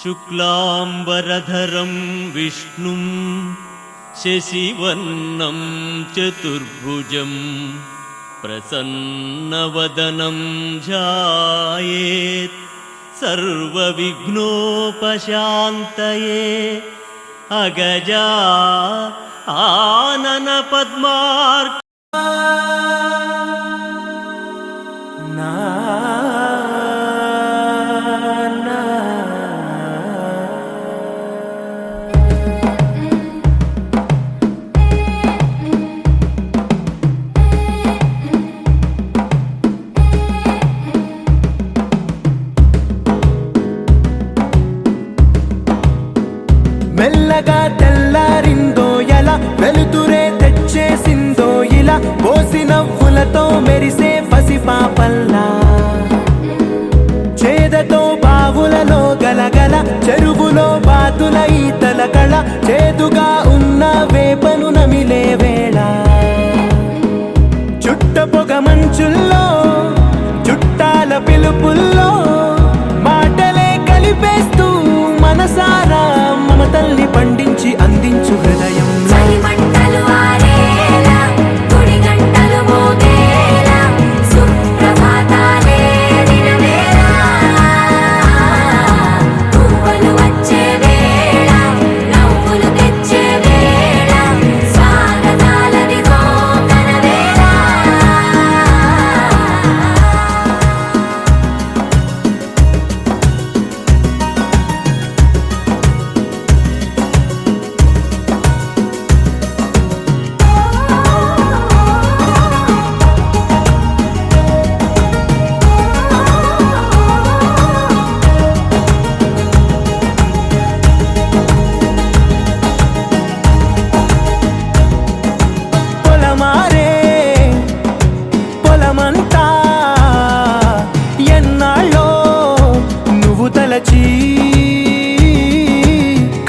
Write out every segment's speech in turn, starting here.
शुक्लांबरधरं विष्णुं शशिवर्णं चतुर्भुजं प्रसन्नवदनं ध्यायेत् सर्वविघ्नोपशान्तये अगजा आनन पद्मार्क మెల్లగా తెల్లారిందో ఎలా వెలుతురే తెచ్చేసిందో ఇలా పోసి నవ్వులతో మెరిసే పసిపాపల్లా చేదతో బావులలో గలగల చెరువులో బాతుల ఈతల కళ చేదుగా ఉన్న వేపను నమిలే వేళ చుట్ట పొగ మంచుల్లో చుట్టాల పిలుపుల్లో మాటలే కలిపేస్తూ మనసారా మమతల్ని పండించి అందించు హృదయం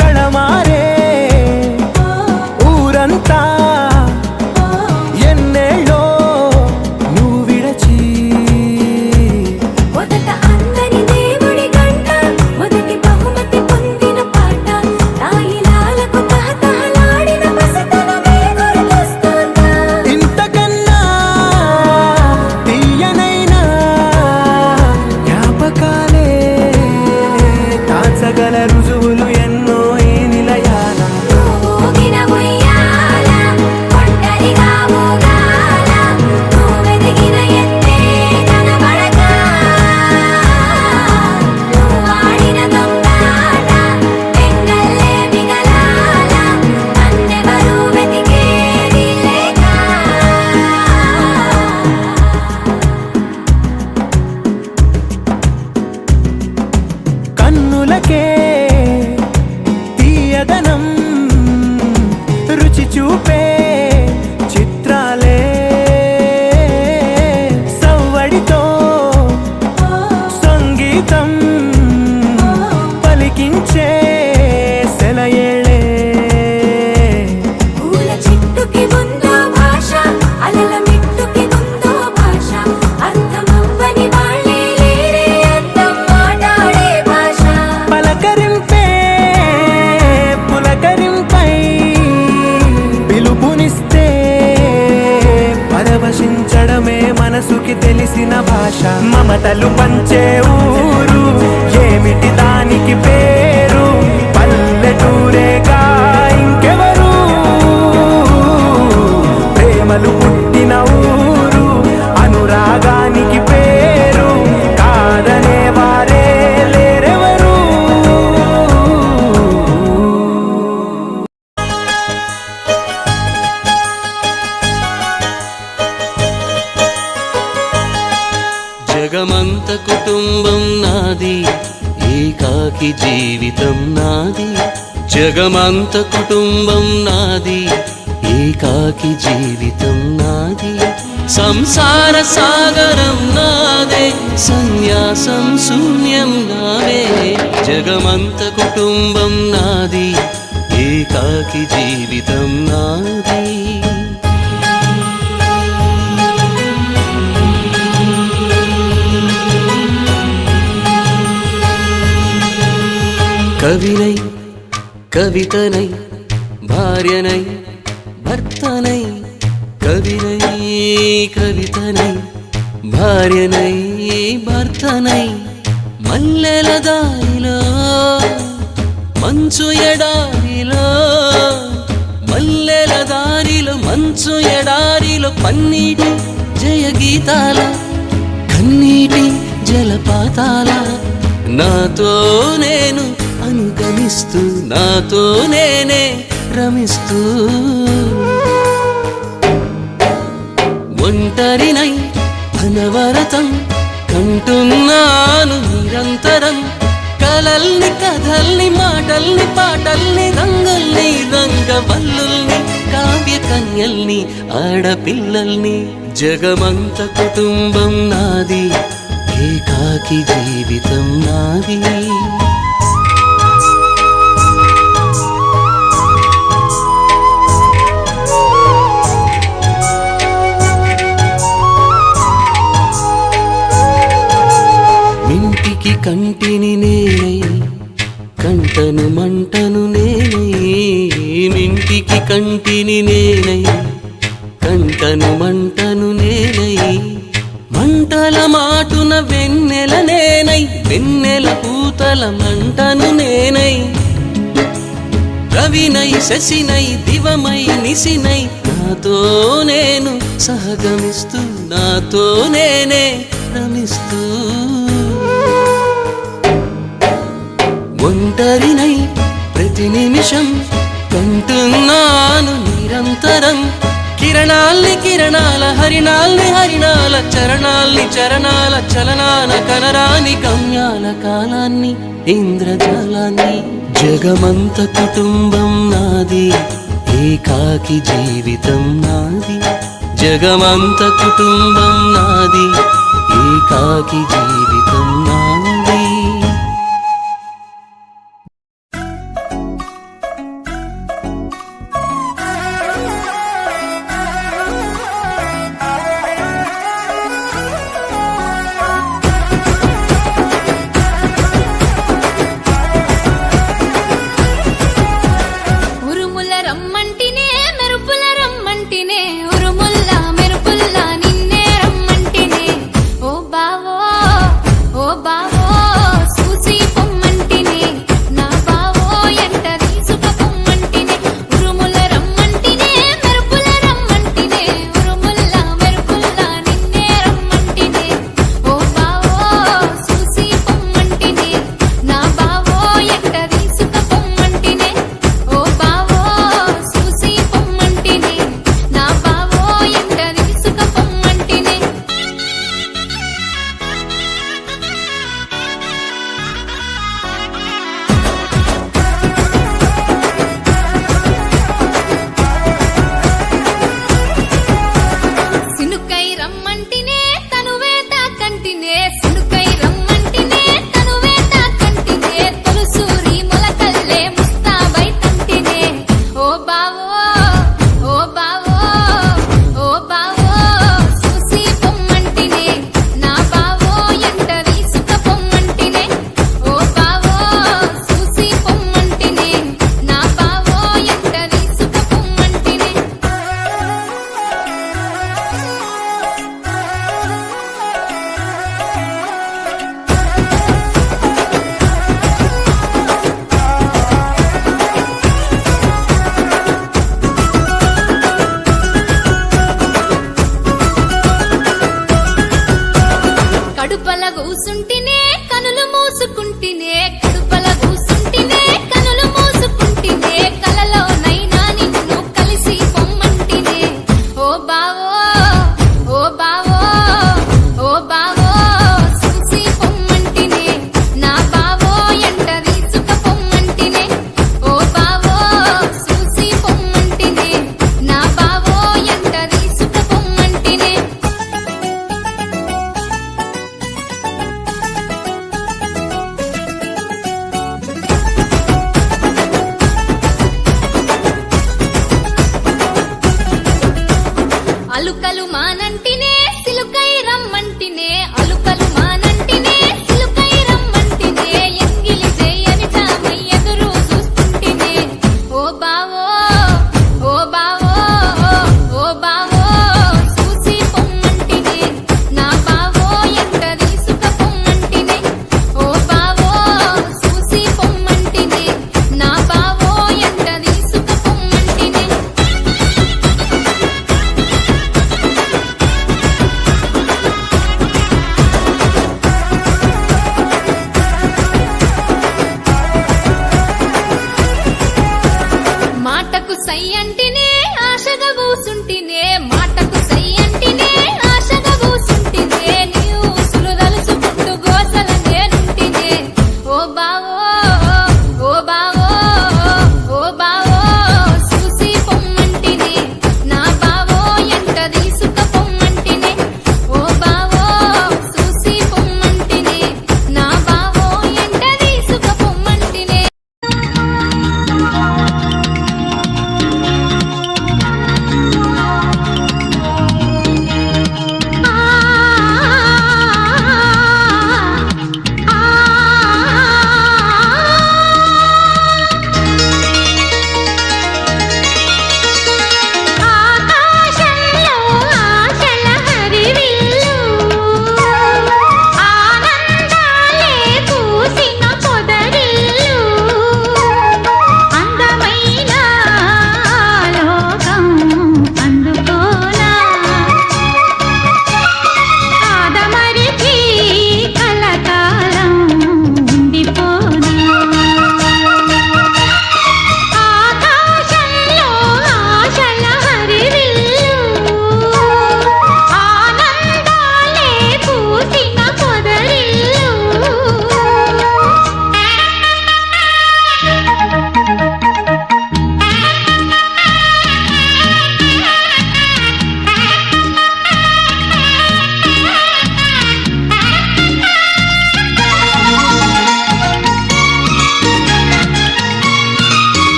కళమారే ఊరంతా ఎన్నేళ్ళో నువ్వు విడచి మొదట అందని దేవుడి గంట మొదటి బహుమతి పొందిన పాట తాయిలాలకు తహతహలాడిన పసితనమే గుర్తొస్తుందా ఇంతకన్నా తీయనైనా జ్ఞాపకాలే దాచగల రుజువులు ఎన్నో ఈ నిలయాల ఊగిన ఉయ్యాల ఒంటరిగా ఊగాల నువ్వెదిగిన ఎత్తే కనబడక నువ్వాడిన దొంగాట పెంగల్లే మిగలాల నన్నెవరూ వెతికేది లేక కన్నులకే తీయదనం రుచి చూపే చిత్రాలే సవ్వడితో సంగీతం పలికించే సెలయేళే పూల చెట్టుకి ఉందో భాష అలల మిట్టుకి ఉందో భాష అర్థమవ్వని వాళ్ళే లేరే అర్థం మాట్లాడే భాష పలకరింపే పులకరింపై పిలుపునిస్తే పరవశించడమే మనసుకి తెలిసిన భాష మమతలు పంచే ఊరు ఏమిటి దానికి పేరు పల్లెటూరేగా ఇంకెవరు ప్రేమలు పుట్టిన ఊరు అనురాగానికి పేరు కాదనే వారే లేరెవరు జగమంత కుటుంబం నాది ఏకాకి జీవితం నాది జగమంత కుటుంబం నాది ఏకాకి జీవితం నాది సంసార సాగరం నాదే సన్యాసం శూన్యం నావే జగమంత కుటుంబం నాది ఏకాకి జీవితం నాది కవినై కవితనై భార్యనై భర్తనై కవినై కవితనై భార్యనై భర్తనై మల్లెల దారిలో మంచు ఎడారిలో మల్లెల దారిలో మంచు ఎడారిలో పన్నీటి జయ గీతాల కన్నీటి జలపాతాల నాతో నేను అనుగమిస్తూ నాతో నేనే రమిస్తూ ఒంటరినై అనవరతం కంటున్నాను నిరంతరం కలల్ని కథల్ని మాటల్ని పాటల్ని రంగుల్ని రంగవల్లుల్ని కావ్య కన్యల్ని ఆడపిల్లల్ని జగమంత కుటుంబం నాది ఏకాకి జీవితం నాది మింటికి కంటిని నేనై కంటను మంటను నేనై మింటికి కంటిని నేనై కంటను మంటను నేనై మంటల మాటున వెన్నెల నేనై వెన్నెల పూతల మంటను నేనై రవినై శశినై దివమై నిశినై నాతో నేను సహగమిస్తూ నాతో నేనే రమిస్తూ ఒంటరినై ప్రతి నిమిషం కంటున్నాను నిరంతరం కిరణాల్ని కిరణాల హరిణాల్ని హరిణాల చరణాల్ని చరణాల చలనాన కనరాని గమ్యాల కాలాన్ని ఇంద్రజాలాన్ని జగమంత కుటుంబం నాది ఏకాకి జీవితం నాది జగమంత కుటుంబం నాది ఏకాకి జీవితం నాది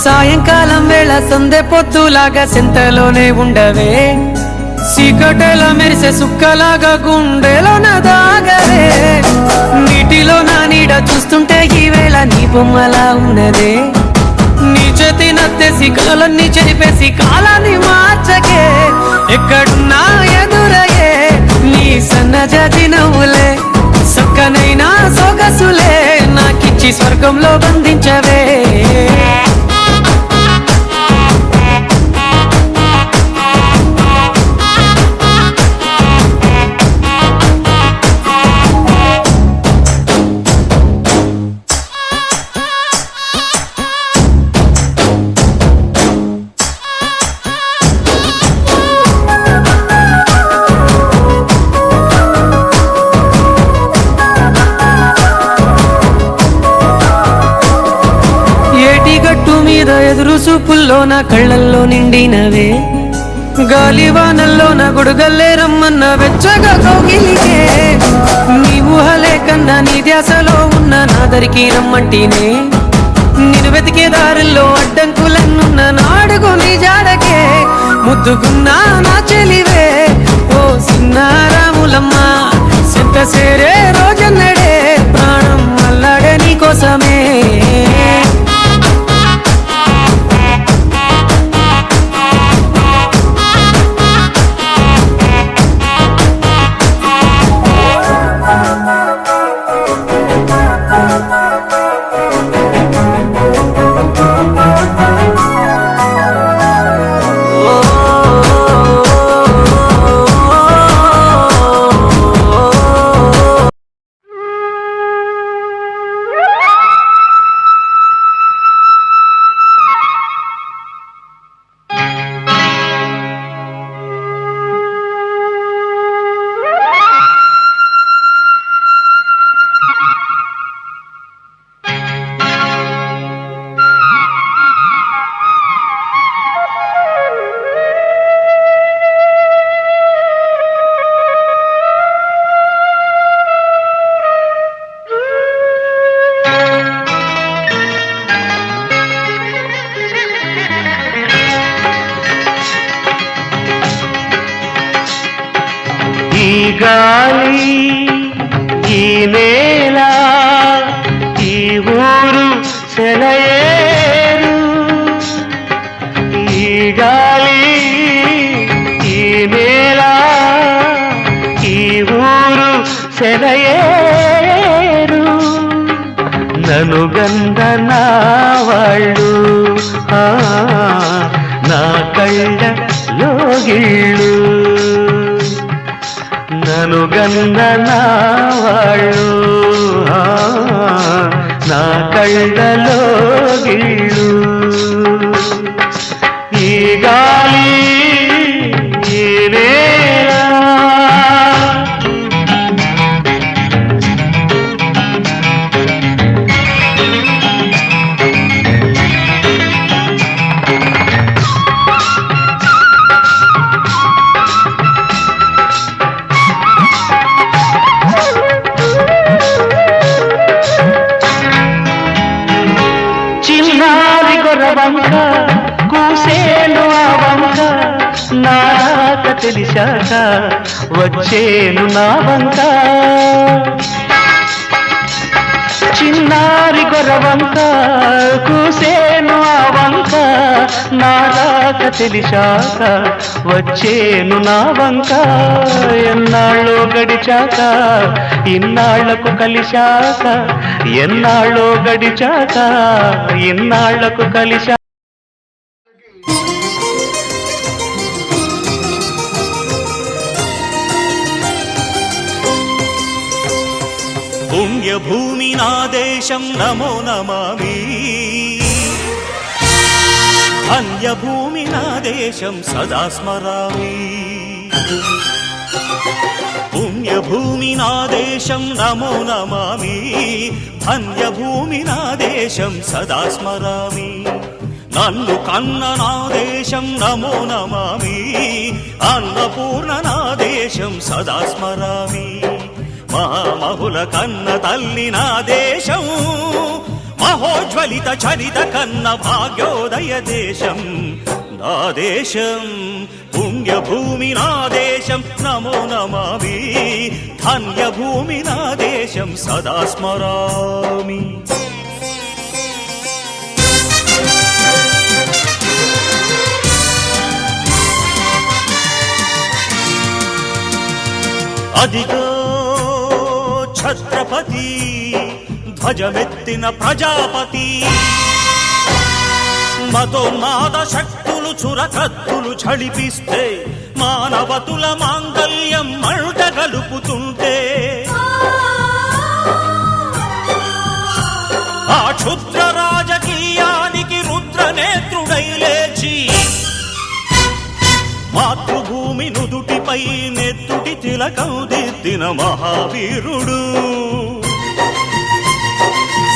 సాయంకాలం వేళ సందె పొద్దులాగా సింతలోనే ఉండవే సీకటెల మెరిసే సుక్కలాగా గుండెలోన దాగవే నీటిలో నా నీడ చూస్తుంటే ఈ వేళ నీ బొమ్మలా ఉన్నదే నీ చేతి నత్తేసి కలలన్నీ చెరిపేసి కాలాన్ని మార్చకే ఎక్కడున్నా ఎదురయ్యే నీ సన్నజాతి నవ్వులే సక్కనైనా సొగసులే నాకిచ్చి స్వర్గంలో బంధించవే ఎదురు చూపుల్లో నా కళ్ళల్లో నిండినవే గాలివానల్లో నా గొడుగల్లే రమ్మన్న వెచ్చగా కౌగిలికే నీ ఊహలే కన్నా నీ ధ్యాసలో ఉన్న నాదరికి రమ్మంటేనే నేను వెతికే దారుల్లో అడ్డంకులన్నున్న నాడుగు నీ జాడకే ముద్దుకున్నా నా చెలివే ఓ సిన్నారాములమ్మ సెంత సేరే రోజన్నడే ప్రాణం అల్లాడే నీ కోసమే గాలి ఈ నేల ఈ ఊరు సెలయేరు ఈ గాలి ఈ నేల ఈ ఊరు సెలయేరు నన్ను గంధనా వాళ్ళు నా కళ్ళలో గిళ్ళు నన్ను గంధనా వాళ్ళు నా కళ్ళలో గిళ్ళు ఈ గాలి ఈ నేల కూసేను ఆ వంక నాక తెలిసాక వచ్చేను నా వంక చిన్నారి గొర్రవంక కూసేను ఆ వంక నాక తెలిసాక వచ్చేను నా వంక ఎన్నాళ్ళో గడిచాక ఇన్నాళ్లకు కలిశాక ఎన్నాళ్ళో గడిచాక ఇన్నాళ్లకు కలిశాక పుణ్యభూమి నా దేశం నమో నమామి ధన్యభూమి నా దేశం సదా స్మరామి పుణ్యభూమి నా దేశం నమో నమామి ధన్యభూమి నా దేశం సదా స్మరామి నన్ను కన్న నా దేశం నమో నమామి అన్నపూర్ణ నా దేశం సదా స్మరామి మహామహుల కన్న తల్లి నా దేశం మహోజ్వలిత చరిత కన్న భాగ్యోదయ దేశం నా దేశం, పుణ్యభూమి నా దేశం, నమో నమామి. ధన్యభూమి నా దేశం, సదా స్మరామి. అదిగో ఛత్రపతి ధ్వజమెత్తిన ప్రజాపతి, మతోన్మాద శక్తులు చురకత్తులు ఝళిపిస్తే మానవతుల మాంగల్యం మంట గలుపుతుంటే ఆ క్షుద్ర రాజకీయానికి రుద్రనేత్రుడై లేచి మాతృభూమి నుదుటిపై నెత్తుటి తిలకం దిద్దిన మహావీరుడు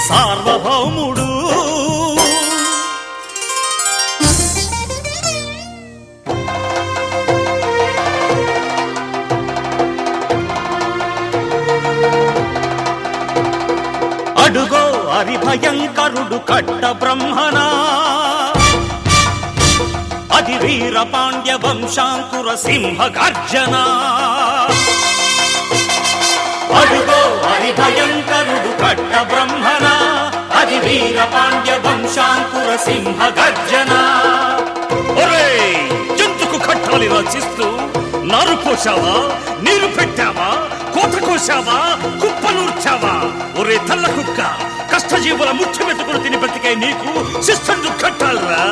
సార్వభౌముడు. అడుగో హరిభయంకరుడు కట్ట బ్రహ్మణా, అది వీర పాండ్య వంశాంకుర సింహ గర్జన. అడుగో హరిభయంకరుడు కట్ట బ్రహ్మణ, అది వీర పాండ్య వంశాంకుర సింహ గర్జన. ఒరే జంతుకు కట్టాలి రచిస్తూ నారు పోసావా, నీరు పెట్టావా, కోత కోసావా, కుప్పనూర్చావా? ఒరే తల్ల కుక్క, కష్టజీవుల ముఖ్య మెతుకులు తిని బ్రతికే నీకు శిస్తందు కట్టాలరా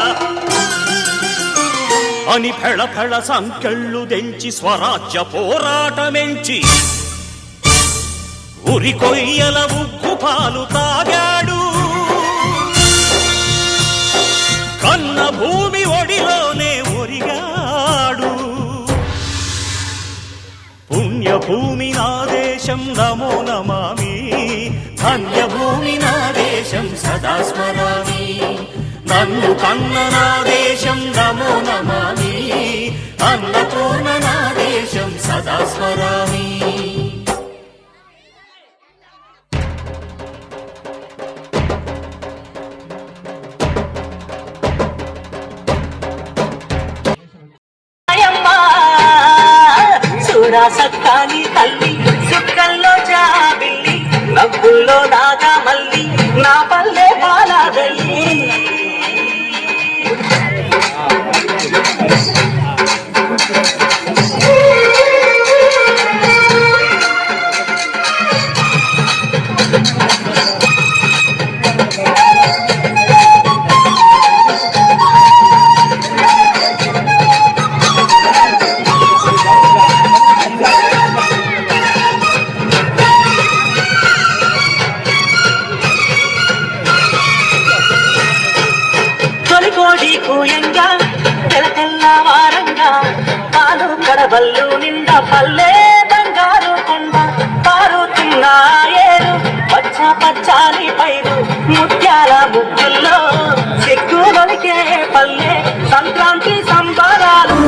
అని ఫెళ ఫెళ సంకెళ్ళు దెంచి స్వరాజ్య పోరాటమెంచి ఉరి కొయ్యల ఉగ్గు పాలు తాగాడు. కన్న భూమి ఒడిలోనే ఒరిగాడు. పుణ్యభూమి నా దేశం, నమో నమామి. ధన్యభూమి నా దేశం, సదా స్మరామి. నన్ను కన్న నా దేశం, నమో నమామి. అన్నపూర్ణ నా దేశం, సదా స్మరామి. సక్కాని తల్లి సుక్కల్లో జాబిల్లి, నవ్వుల్లో దాగా మల్లి, నా పల్లె బాలాదల్లి. కడబల్లు నిండా పల్లె బంగారు కొండ, పారుతున్నా ఏరు పచ్చ పచ్చాలి పైరు, ముత్యాల ముగ్గుల్లో చెక్కు వలికే పల్లె, సంక్రాంతి సంబరాలు.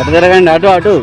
అటు తిరగండి, అటు అటు